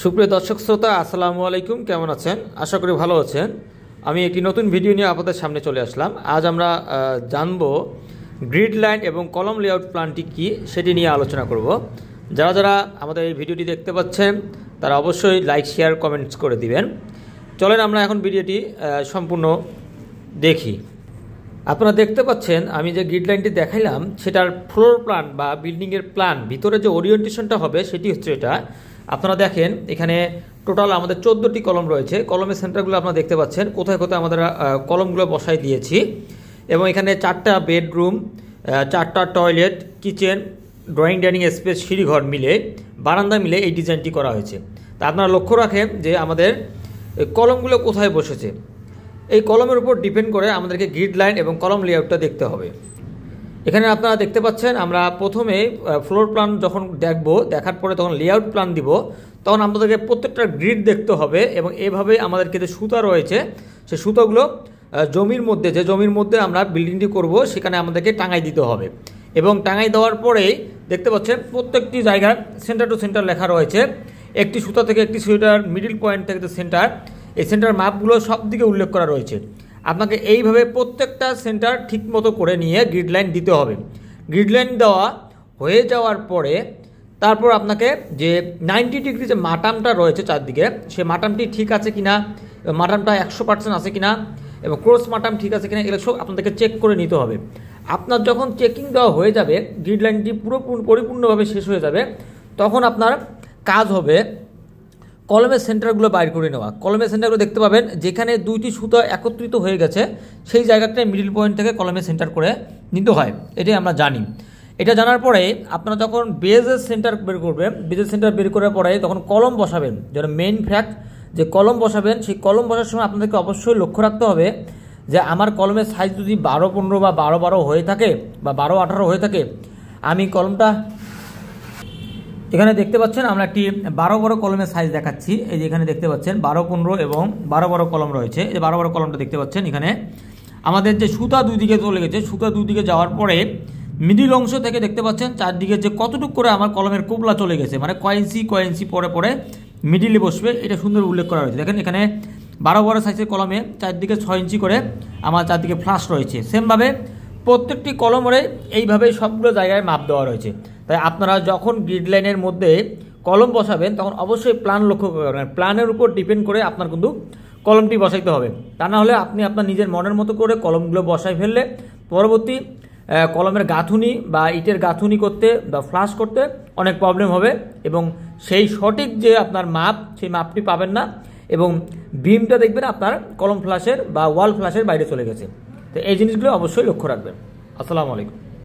সুপ্রিয় দর্শক শ্রোতা, আসসালামু আলাইকুম। কেমন আছেন? আশা করি ভালো আছেন। আমি একটি নতুন ভিডিও নিয়ে আপনাদের সামনে চলে আসলাম। আজ আমরা জানব গ্রিড লাইন এবং কলম লেআউট প্ল্যানটি কী সেটি নিয়ে আলোচনা করব। যারা যারা আমাদের এই ভিডিওটি দেখতে পাচ্ছেন তারা অবশ্যই লাইক, শেয়ার, কমেন্টস করে দিবেন। চলেন আমরা এখন ভিডিওটি সম্পূর্ণ দেখি। আপনারা দেখতে পাচ্ছেন আমি যে গ্রিড লাইনটি দেখাইলাম সেটার ফ্লোর প্ল্যান বা বিল্ডিংয়ের প্ল্যান, ভিতরে যে ওরিয়েন্টেশনটা হবে সেটি হচ্ছে এটা। আপনারা দেখেন এখানে টোটাল আমাদের 14টি কলম রয়েছে। কলমের সেন্টারগুলো আপনারা দেখতে পাচ্ছেন, কোথায় কোথায় আমাদের কলমগুলো বসাই দিয়েছি। এবং এখানে 4টা বেডরুম, 4টা toilet, kitchen, drawing dining space, সিঁড়িঘর মিলে, বারান্দা মিলে এই ডিজাইনটি করা হয়েছে। তা আপনারা লক্ষ্য রাখেন যে আমাদের কলমগুলো কোথায় বসেছে। এই কলমের উপর ডিপেন্ড করে আমাদেরকে গ্রিড লাইন এবং কলম লেআউটটা দেখতে হবে। এখানে আপনারা দেখতে পাচ্ছেন আমরা প্রথমে ফ্লোর প্ল্যান যখন দেখার পরে তখন লেআউট প্ল্যান দিব, তখন আমাদেরকে প্রত্যেকটা গ্রিড দেখতে হবে। এবং এভাবে আমাদেরকে যে সুতা রয়েছে সেই সুতোগুলো জমির মধ্যে আমরা বিল্ডিংটি করব সেখানে আমাদেরকে টাঙাই দিতে হবে। এবং টাঙাই দেওয়ার পরেই দেখতে পাচ্ছেন প্রত্যেকটি জায়গায় সেন্টার টু সেন্টার লেখা রয়েছে। একটি সুতা থেকে একটি সুতার মিডিল পয়েন্ট থেকে সেন্টার, এই সেন্টার মাপগুলো সব দিকে উল্লেখ করা রয়েছে। আপনাকে এইভাবে প্রত্যেকটা সেন্টার ঠিক মতো করে নিয়ে গ্রিড লাইন দিতে হবে। গ্রিড লাইন দেওয়া হয়ে যাওয়ার পরে তারপর আপনাকে যে 90 ডিগ্রি যে মাটামটা রয়েছে চারদিকে, সেই মাটামটি ঠিক আছে কিনা, মাটামটা 100% আছে কিনা এবং ক্রস মাটাম ঠিক আছে কিনা, এগুলো সব আপনাদেরকে চেক করে নিতে হবে। আপনার যখন চেকিং দেওয়া হয়ে যাবে, গ্রিড লাইনটি পরিপূর্ণভাবে শেষ হয়ে যাবে, তখন আপনার কাজ হবে কলমের সেন্টারগুলো বাইর করে নেওয়া। কলমের সেন্টারগুলো দেখতে পাবেন যেখানে দুইটি সুতো একত্রিত হয়ে গেছে সেই জায়গাটায় মিডিল পয়েন্ট থেকে কলমের সেন্টার করে নিতে হয়, এটাই আমরা জানি। এটা জানার পরে আপনারা যখন বেজের সেন্টার বের করবেন, বেজের সেন্টার বের করার পরে তখন কলম বসাবেন, যেটা মেইন ফ্যাক্ট। যে কলম বসাবেন সেই কলম বসার সময় আপনাদেরকে অবশ্যই লক্ষ্য রাখতে হবে যে আমার কলমের সাইজ যদি 12-15 বা 12-12 হয়ে থাকে বা 12-18 হয়ে থাকে, আমি কলমটা এখানে দেখতে পাচ্ছেন আমরা একটি 12-12 কলমের সাইজ দেখাচ্ছি। এই যে এখানে দেখতে পাচ্ছেন 12-15 এবং 12-12 কলম রয়েছে। এই 12-12 কলমটা দেখতে পাচ্ছেন। এখানে আমাদের যে সুতা দুই দিকে চলে গেছে, সুতা দুই দিকে যাওয়ার পরে মিডিল অংশ থেকে দেখতে পাচ্ছেন চারদিকে যে কতটুকু করে আমার কলমের কোবলা চলে গেছে, মানে কয় ইঞ্চি পরে মিডিলে বসবে, এটা সুন্দর উল্লেখ করা রয়েছে। দেখেন এখানে 12-12 সাইজের কলমে চারদিকে 6 ইঞ্চি করে আমার চারদিকে ফ্লাশ রয়েছে। সেমভাবে প্রত্যেকটি কলমরে এইভাবে সবগুলো জায়গায় মাপ দেওয়া রয়েছে। তাই আপনারা যখন গ্রিড লাইনের মধ্যে কলম বসাবেন তখন অবশ্যই প্ল্যান লক্ষ্য করবেন। প্ল্যানের উপর ডিপেন্ড করে আপনার কিন্তু কলমটি বসাইতে হবে। তা না হলে আপনি আপনার নিজের মনের মতো করে কলমগুলো বসাই ফেললে পরবর্তী কলমের গাঁথুনি বা ইটের গাঁথুনি করতে বা ফ্লাশ করতে অনেক প্রবলেম হবে এবং সেই সঠিক যে আপনার মাপ, সেই মাপটি পাবেন না এবং বিমটা দেখবেন আপনার কলম ফ্লাশের বা ওয়াল ফ্লাশের বাইরে চলে গেছে। তো এই জিনিসগুলো অবশ্যই লক্ষ্য রাখবেন। আসসালামু আলাইকুম।